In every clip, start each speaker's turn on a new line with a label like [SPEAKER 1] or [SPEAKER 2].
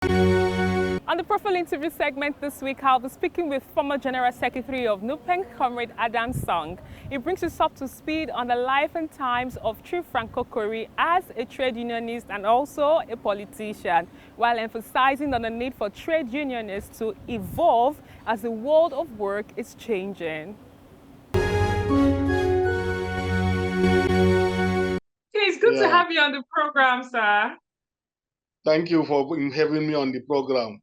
[SPEAKER 1] On the profile interview segment this week, I'll be speaking with former General Secretary of NUPENG, Comrade Adamu Song. He brings us up to speed on the life and times of Chief Frank Kokori as a trade unionist and also a politician, while emphasizing on the need for trade unionists to evolve as the world of work is changing. It's good to have you on the program, sir.
[SPEAKER 2] Thank you for having me on the program.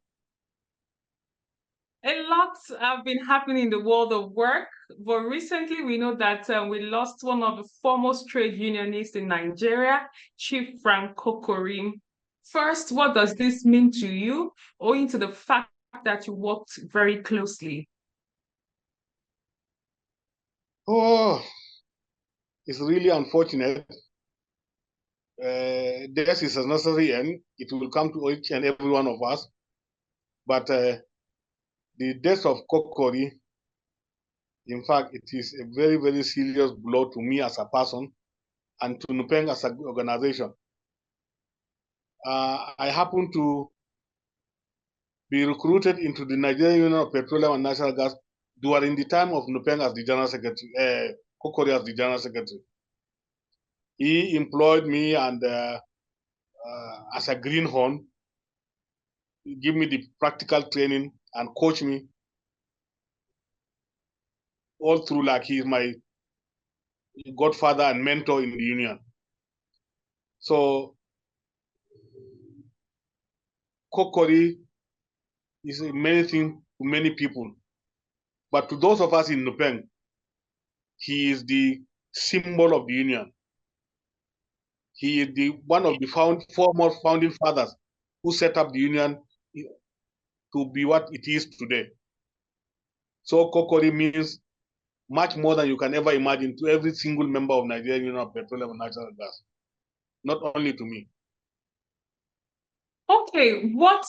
[SPEAKER 1] A lot have been happening in the world of work, but recently we know that we lost one of the foremost trade unionists in Nigeria, Chief Frank Kokori. First, what does this mean to you, owing to the fact that you worked very closely?
[SPEAKER 2] Oh, it's really unfortunate. Death is a necessary end. It will come to each and every one of us. But the death of Kokori, in fact, it is a very, very serious blow to me as a person and to NUPENG as an organization. I happen to be recruited into the Nigerian Union of Petroleum and Natural Gas during the time of NUPENG as the General Secretary, Kokori as the General Secretary. He employed me and as a greenhorn, give me the practical training and coach me all through, like he's my godfather and mentor in the union. So Kokori is many things to many people, but to those of us in NUPENG, he is the symbol of the union. He is the one of the foremost founding fathers who set up the union to be what it is today. So Kokori means much more than you can ever imagine to every single member of Nigerian Union of Petroleum and Natural Gas, not only to me.
[SPEAKER 1] Okay, what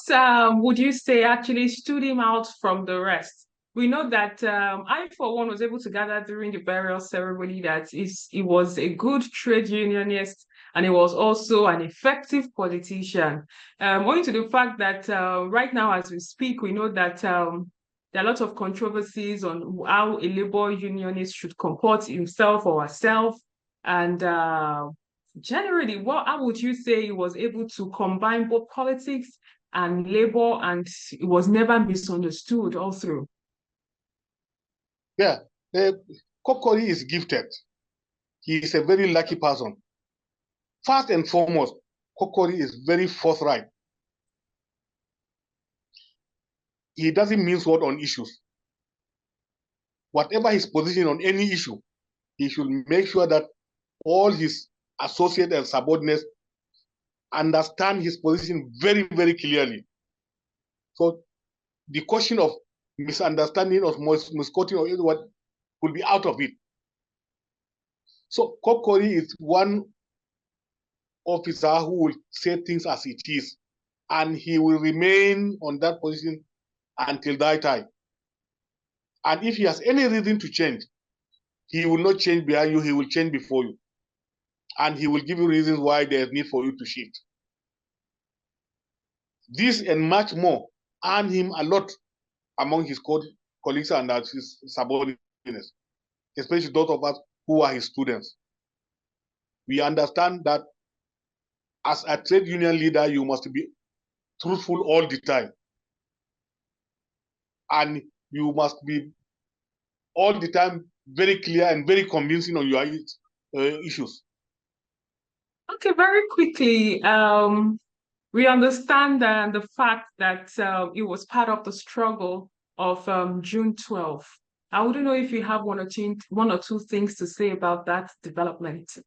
[SPEAKER 1] would you say actually stood him out from the rest? We know that I, for one, was able to gather during the burial ceremony that he was a good trade unionist and he was also an effective politician. Owing to the fact that right now, as we speak, we know that there are a lot of controversies on how a labor unionist should comport himself or herself. And generally, how would you say he was able to combine both politics and labor, and it was never misunderstood all through?
[SPEAKER 2] Yeah, Kokori is gifted. He is a very lucky person. First and foremost, Kokori is very forthright. He doesn't mince word on issues. Whatever his position on any issue, he should make sure that all his associates and subordinates understand his position very, very clearly. So the question of misunderstanding or misquoting or what will be out of it. So Kokori is one officer who will say things as it is, and he will remain on that position until that time. And if he has any reason to change, he will not change behind you, he will change before you. And he will give you reasons why there is need for you to shift. This and much more earn him a lot among his colleagues and his subordinates, especially those of us who are his students. We understand that as a trade union leader, you must be truthful all the time. And you must be all the time very clear and very convincing on your issues.
[SPEAKER 1] Okay, very quickly, we understand the fact that it was part of the struggle of June 12th. I wouldn't know if you have one or two things to say about that development.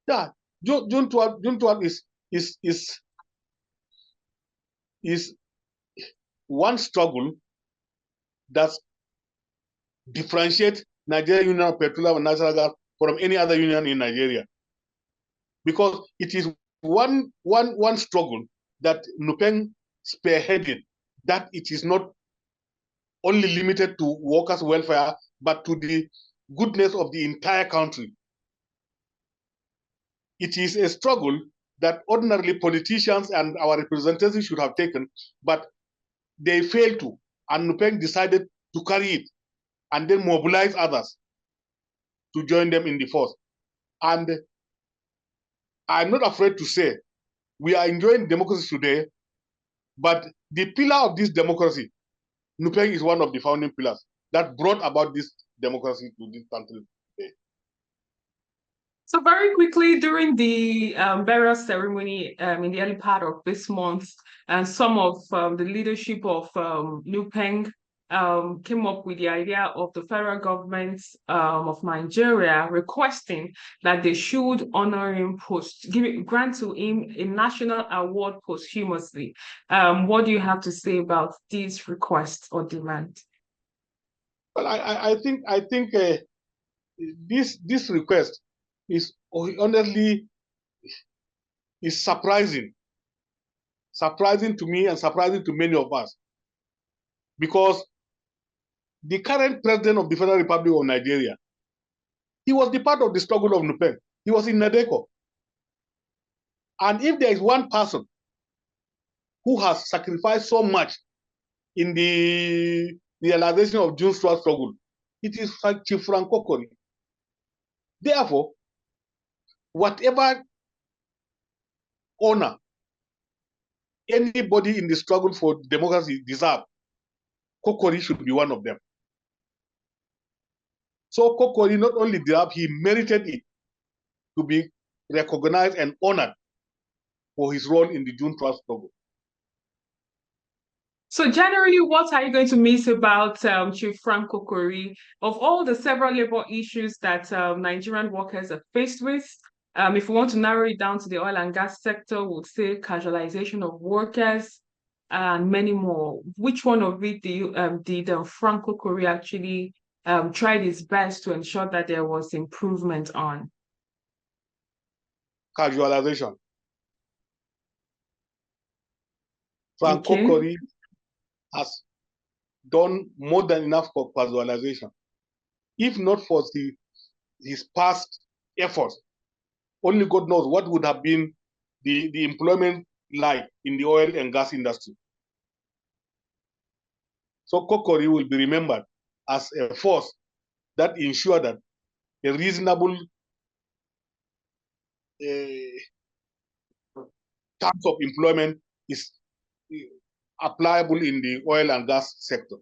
[SPEAKER 2] Yeah, June 12 is one struggle that differentiates Nigerian Union of Petroleum and Natural Gas from any other union in Nigeria. Because it is one struggle that NUPENG spearheaded, that it is not only limited to workers' welfare, but to the goodness of the entire country. It is a struggle that ordinarily politicians and our representatives should have taken, but they failed to. And NUPENG decided to carry it and then mobilize others to join them in the force. And I'm not afraid to say we are enjoying democracy today, but the pillar of this democracy, NUPENG is one of the founding pillars that brought about this democracy to this country today.
[SPEAKER 1] So very quickly, during the burial ceremony in the early part of this month, and some of the leadership of NUPENG came up with the idea of the federal government of Nigeria requesting that they should honor him grant to him a national award posthumously. What do you have to say about this request or demand?
[SPEAKER 2] Well, I think this request is honestly is surprising to me and surprising to many of us, because the current president of the Federal Republic of Nigeria, he was the part of the struggle of NUPENG. He was in NADECO. And if there is one person who has sacrificed so much in the realization of June's struggle, it is Chief Frank Kokori. Therefore, whatever honor anybody in the struggle for democracy deserves, Kokori should be one of them. So Kokori not only deserved, he merited it to be recognized and honored for his role in the June 12th struggle.
[SPEAKER 1] So generally, what are you going to miss about Chief Frank Kokori? Of all the several labor issues that Nigerian workers are faced with, if we want to narrow it down to the oil and gas sector, we'll say casualization of workers and many more. Which one of it did Frank Kokori actually tried his best to ensure that there was improvement on?
[SPEAKER 2] Casualization. Frank Kokori has done more than enough for casualization. If not for his past efforts, only God knows what would have been the employment like in the oil and gas industry. So Kokori will be remembered as a force that ensured that a reasonable terms of employment is applicable in the oil and gas sector.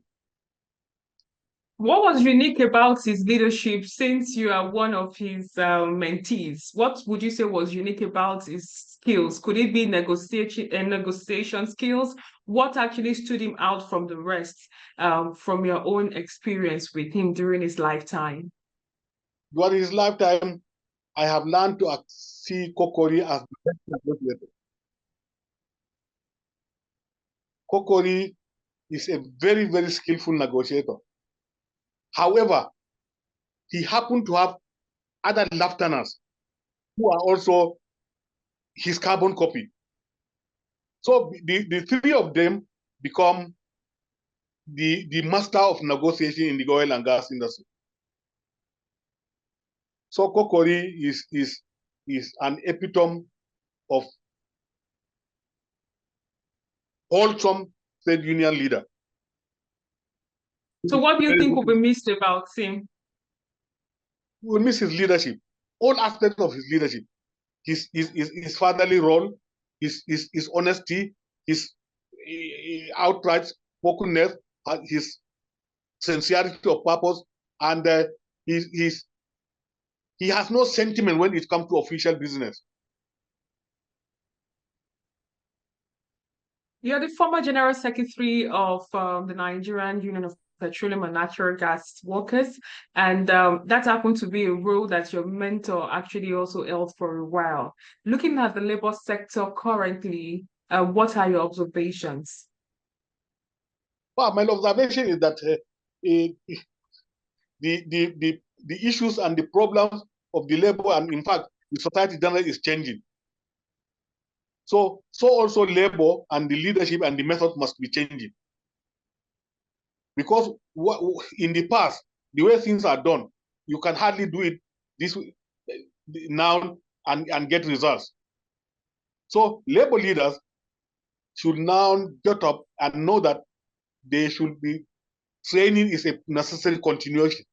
[SPEAKER 1] What was unique about his leadership, since you are one of his mentees? What would you say was unique about his skills? Could it be negotiation skills? What actually stood him out from the rest, from your own experience with him during his lifetime?
[SPEAKER 2] During his lifetime, I have learned to see Kokori as the best negotiator. Kokori is a very, very skillful negotiator. However, he happened to have other lieutenants who are also his carbon copy. So the three of them become the master of negotiation in the oil and gas industry. So Kokori is an epitome of wholesome trade union leader.
[SPEAKER 1] So what do you think will be missed about him?
[SPEAKER 2] We will miss his leadership, all aspects of his leadership, his fatherly role, his honesty, his outright spokenness, his sincerity of purpose, and he has no sentiment when it comes to official business.
[SPEAKER 1] You're the former General Secretary of the Nigerian Union of Petroleum and Natural Gas Workers, and that happened to be a role that your mentor actually also held for a while. Looking at the labor sector currently, what are your observations?
[SPEAKER 2] Well, my observation is that the issues and the problems of the labor, and in fact, the society generally is changing. So also labor and the leadership and the method must be changing. Because in the past, the way things are done, you can hardly do it this now and get results. So labor leaders should now get up and know that they should be training is a necessary continuation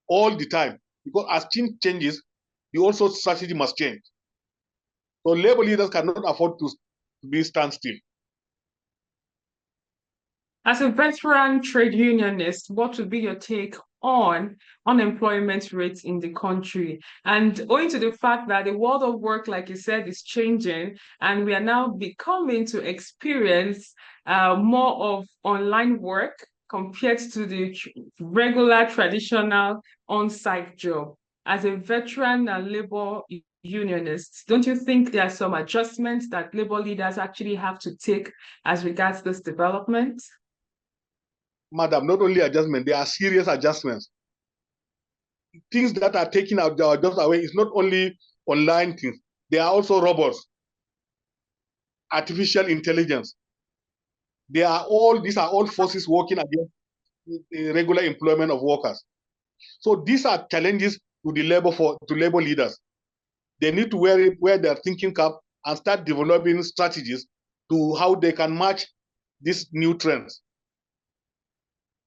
[SPEAKER 2] all the time, because as things changes, the also strategy must change. So labor leaders cannot afford to be standstill.
[SPEAKER 1] As a veteran trade unionist, what would be your take on unemployment rates in the country? And owing to the fact that the world of work, like you said, is changing, and we are now becoming to experience more of online work compared to the regular traditional on-site job. As a veteran and labor unionist, don't you think there are some adjustments that labor leaders actually have to take as regards this development?
[SPEAKER 2] Madam, not only adjustment, there are serious adjustments. Things that are taking our jobs away is not only online things, there are also robots, artificial intelligence. These are all forces working against the regular employment of workers. So these are challenges to the labor leaders. They need to wear their thinking cap and start developing strategies to how they can match these new trends.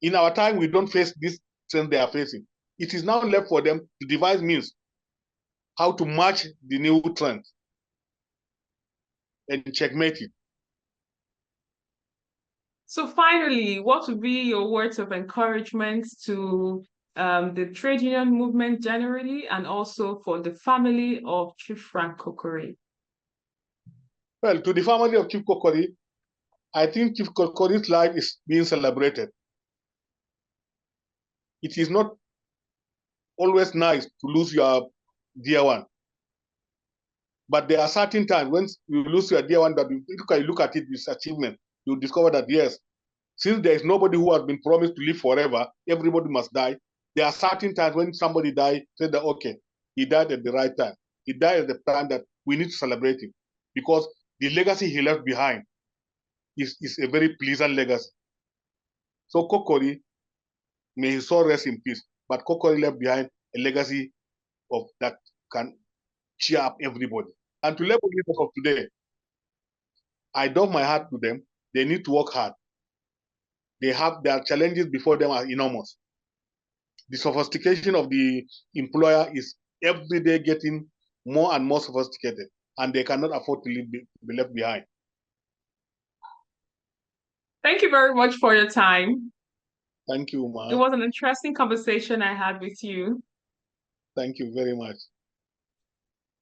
[SPEAKER 2] In our time, we don't face these trends they are facing. It is now left for them to devise means how to match the new trends and checkmate it.
[SPEAKER 1] So finally, what would be your words of encouragement to the trade union movement generally, and also for the family of Chief Frank Kokori?
[SPEAKER 2] Well, to the family of Chief Kokori, I think Chief Kokori's life is being celebrated. It is not always nice to lose your dear one, but there are certain times when you lose your dear one that you look at it with achievement, you discover that yes, since there is nobody who has been promised to live forever, everybody must die. There are certain times when somebody dies, say that okay, he died at the right time. He died at the time that we need to celebrate him, because the legacy he left behind is a very pleasant legacy. So Kokori, may his soul rest in peace. But Kokori left behind a legacy of that can cheer up everybody. And to labor leaders of today, I doff my hat to them. They need to work hard. They have their challenges before them are enormous. The sophistication of the employer is every day getting more and more sophisticated, and they cannot afford to be left behind.
[SPEAKER 1] Thank you very much for your time.
[SPEAKER 2] Thank you, Ma.
[SPEAKER 1] It was an interesting conversation I had with you.
[SPEAKER 2] Thank you very much.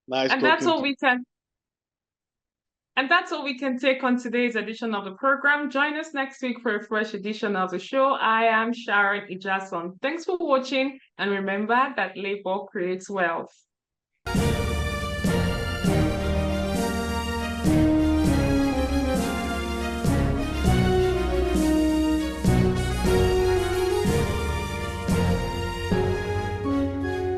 [SPEAKER 2] Nice
[SPEAKER 1] And that's
[SPEAKER 2] talking
[SPEAKER 1] all
[SPEAKER 2] to
[SPEAKER 1] we can And that's all we can take on today's edition of the program. Join us next week for a fresh edition of the show. I am Sharon Ijason. Thanks for watching, and remember that labor creates wealth.